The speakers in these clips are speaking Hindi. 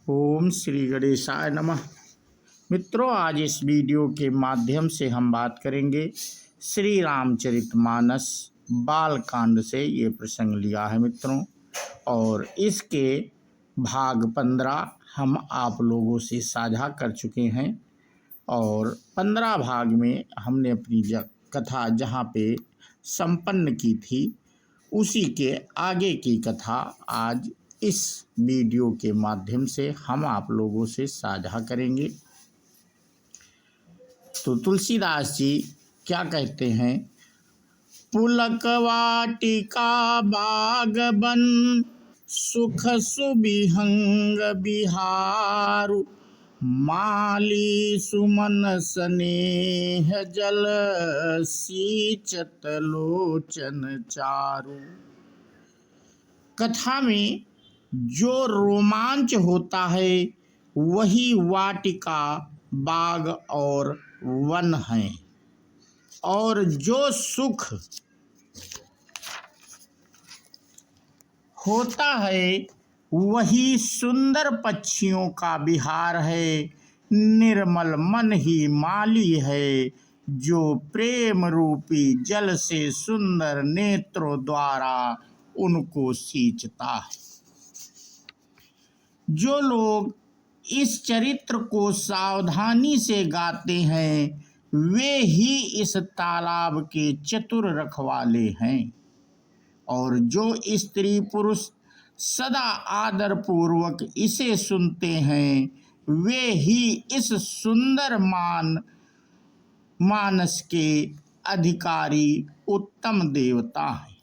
ओम श्री गणेशाय नमः। मित्रों, आज इस वीडियो के माध्यम से हम बात करेंगे श्री रामचरितमानस बालकांड से ये प्रसंग लिया है मित्रों, और इसके भाग 15 हम आप लोगों से साझा कर चुके हैं। और 15 भाग में हमने अपनी कथा जहाँ पे संपन्न की थी उसी के आगे की कथा आज इस वीडियो के माध्यम से हम आप लोगों से साझा करेंगे। तो तुलसीदास जी क्या कहते हैं? पुलक वाटिका बाग बन सुख सुबिहंग बिहारु, माली सुमन स्नेह जल सींचत लोचन चारु। कथा में जो रोमांच होता है वही वाटिका, बाग और वन है, और जो सुख होता है वही सुंदर पक्षियों का विहार है। निर्मल मन ही माली है, जो प्रेम रूपी जल से सुंदर नेत्रों द्वारा उनको सींचता है। जो लोग इस चरित्र को सावधानी से गाते हैं वे ही इस तालाब के चतुर रखवाले हैं, और जो स्त्री पुरुष सदा आदर पूर्वक इसे सुनते हैं वे ही इस सुंदर मानस के अधिकारी उत्तम देवता हैं।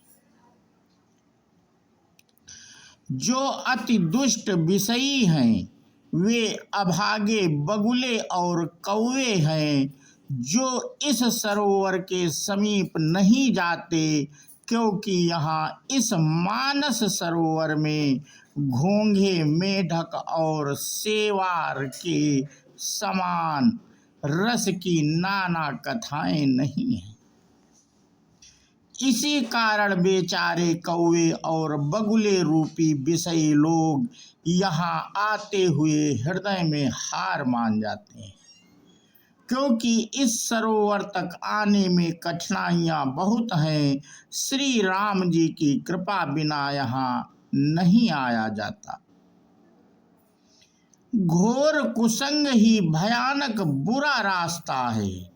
जो अति दुष्ट विषयी हैं वे अभागे बगुले और कौवे हैं, जो इस सरोवर के समीप नहीं जाते, क्योंकि यहाँ इस मानस सरोवर में घोंघे, मेढक और सेवार के समान रस की नाना कथाएं नहीं हैं। इसी कारण बेचारे कौवे और बगुले रूपी विषयी लोग यहाँ आते हुए हृदय में हार मान जाते हैं, क्योंकि इस सरोवर तक आने में कठिनाइयाँ बहुत हैं। श्री राम जी की कृपा बिना यहाँ नहीं आया जाता। घोर कुसंग ही भयानक बुरा रास्ता है।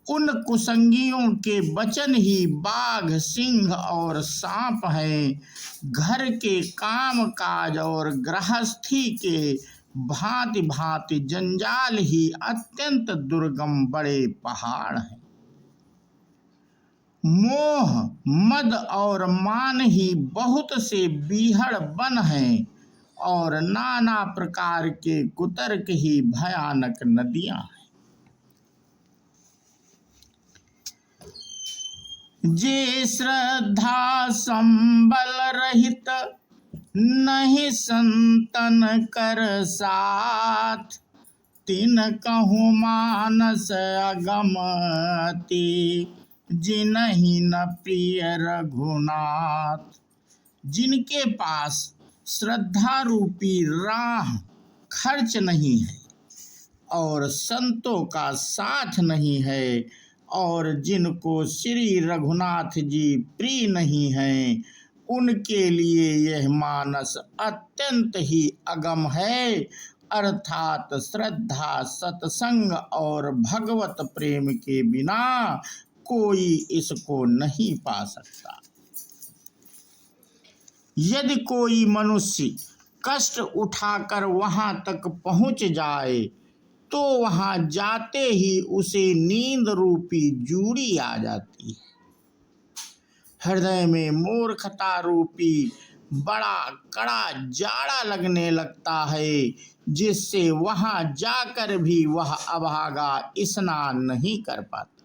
उन कुसंगियों के वचन ही बाघ, सिंह और सांप हैं। घर के काम काज और गृहस्थी के भांति भांति जंजाल ही अत्यंत दुर्गम बड़े पहाड़ हैं। मोह, मद और मान ही बहुत से बीहड़ वन हैं, और नाना प्रकार के कुतर्क ही भयानक नदियां हैं। जे श्रद्धा संबल रहित नहीं संतन कर साथ, तिन कहूँ मानस अगमति जिनहि न प्रिय रघुनाथ। जिनके पास श्रद्धा रूपी राह खर्च नहीं है और संतों का साथ नहीं है, और जिनको श्री रघुनाथ जी प्रिय नहीं हैं, उनके लिए यह मानस अत्यंत ही अगम है। अर्थात श्रद्धा, सत्संग और भगवत प्रेम के बिना कोई इसको नहीं पा सकता। यदि कोई मनुष्य कष्ट उठाकर वहां तक पहुंच जाए तो वहां जाते ही उसे नींद रूपी जूड़ी आ जाती है। हृदय में मूर्खता रूपी बड़ा कड़ा जाड़ा लगने लगता है, जिससे वहां जाकर भी वह अभागा स्नान नहीं कर पाता।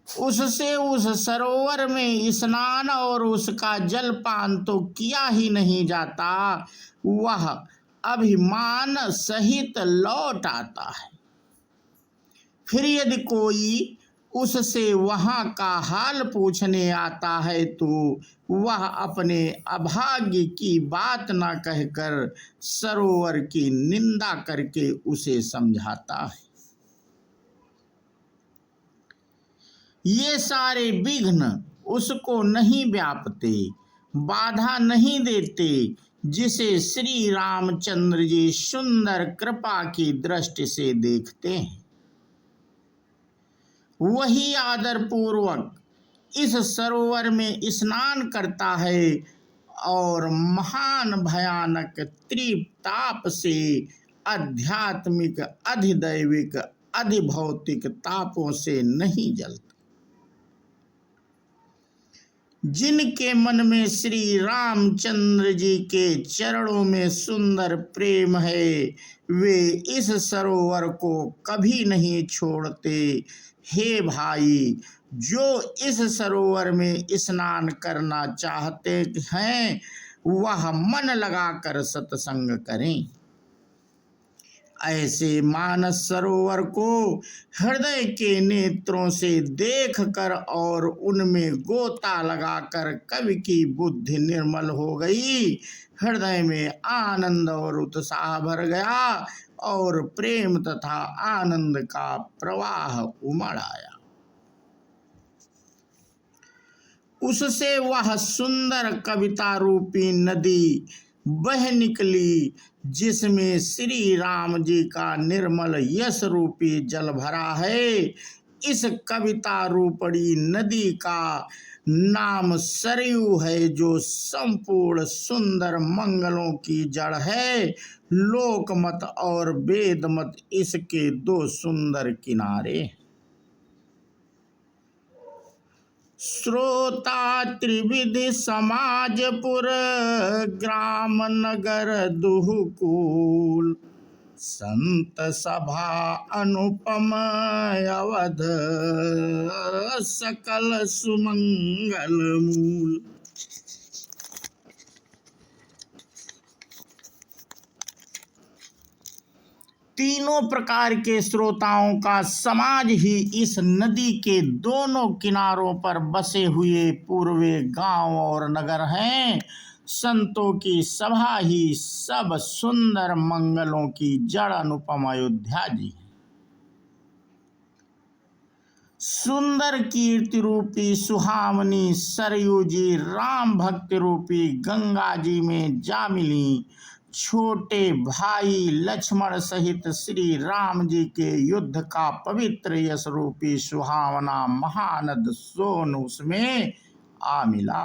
उससे उस सरोवर में स्नान और उसका जलपान तो किया ही नहीं जाता, वह अभिमान सहित लौट आता है। फिर यदि कोई उससे वहाँ का हाल पूछने आता है तो वह अपने अभाग्य की बात न कहकर सरोवर की निंदा करके उसे समझाता है। ये सारे विघ्न उसको नहीं व्यापते, बाधा नहीं देते, जिसे श्री रामचंद्र जी सुंदर कृपा की दृष्टि से देखते हैं। वही आदर पूर्वक इस सरोवर में स्नान करता है और महान भयानक त्रिताप से आध्यात्मिक, अधिदैविक, अधिभौतिक तापों से नहीं जलता। जिनके मन में श्री रामचंद्र जी के चरणों में सुंदर प्रेम है, वे इस सरोवर को कभी नहीं छोड़ते। हे भाई, जो इस सरोवर में स्नान करना चाहते हैं वह मन लगाकर सत्संग करें। ऐसे मानस सरोवर को हृदय के नेत्रों से देखकर और उनमें गोता लगाकर कवि की बुद्धि निर्मल हो गई, हृदय में आनंद और उत्साह भर गया और प्रेम तथा आनंद का प्रवाह उमड़ आया। उससे वह सुंदर कविता रूपी नदी बह निकली, जिसमें श्री राम जी का निर्मल यश रूपी जल भरा है। इस कविता रूपड़ी नदी का नाम सरयू है, जो संपूर्ण सुंदर मंगलों की जड़ है। लोकमत और वेदमत इसके दो सुंदर किनारे। श्रोता त्रिविधि समाजपुर, ग्राम नगर दुहुकूल, संत सभा अनुपम अवध, सकल सुमंगल मूल। तीनों प्रकार के श्रोताओं का समाज ही इस नदी के दोनों किनारों पर बसे हुए पूर्वे गांव और नगर हैं। संतों की सभा ही सब सुंदर मंगलों की जड़ अनुपम अयोध्या जी। सुंदर कीर्ति रूपी सुहावनी सरयू जी राम भक्ति रूपी गंगा जी में जा मिली। छोटे भाई लक्ष्मण सहित श्री राम जी के युद्ध का पवित्र यश रूपी सुहावना महानद सोन उसमें आ मिला।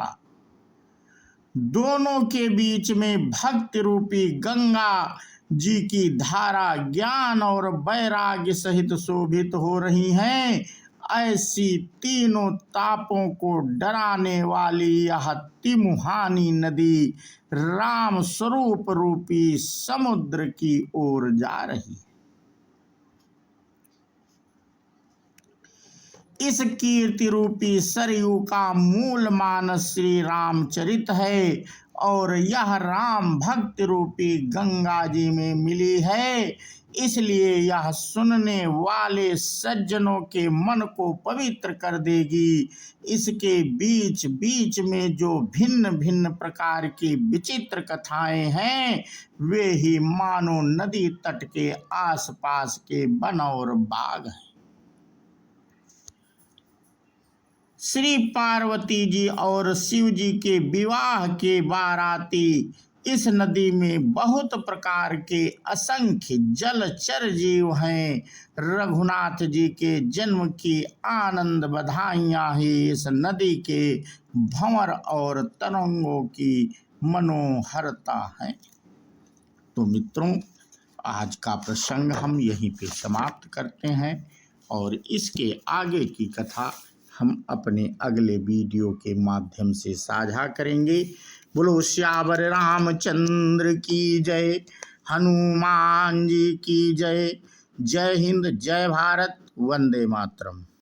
दोनों के बीच में भक्ति रूपी गंगा जी की धारा ज्ञान और वैराग्य सहित शोभित हो रही हैं। ऐसी तीनों तापों को डराने वाली यह तिमुहानी नदी राम स्वरूप रूपी समुद्र की ओर जा रही है। इस कीर्ति रूपी सरयू का मूल मानस श्री रामचरित है और यह राम भक्ति रूपी गंगा जी में मिली है। इसलिए यह सुनने वाले सज्जनों के मन को पवित्र कर देगी। इसके बीच बीच में जो भिन्न भिन्न प्रकार की विचित्र कथाएं हैं, वे ही मानो नदी तट के आसपास के वन और बाग हैं। श्री पार्वती जी और शिव जी के विवाह के बाराती इस नदी में बहुत प्रकार के असंख्य जलचर जीव हैं। रघुनाथ जी के जन्म की आनंद बधाइयाँ ही इस नदी के भंवर और तरंगों की मनोहरता है। तो मित्रों, आज का प्रसंग हम यहीं पे समाप्त करते हैं और इसके आगे की कथा हम अपने अगले वीडियो के माध्यम से साझा करेंगे। बोलो श्यावर रामचंद्र की जय, हनुमान जी की जय। जय हिंद, जय भारत, वंदे मातरम।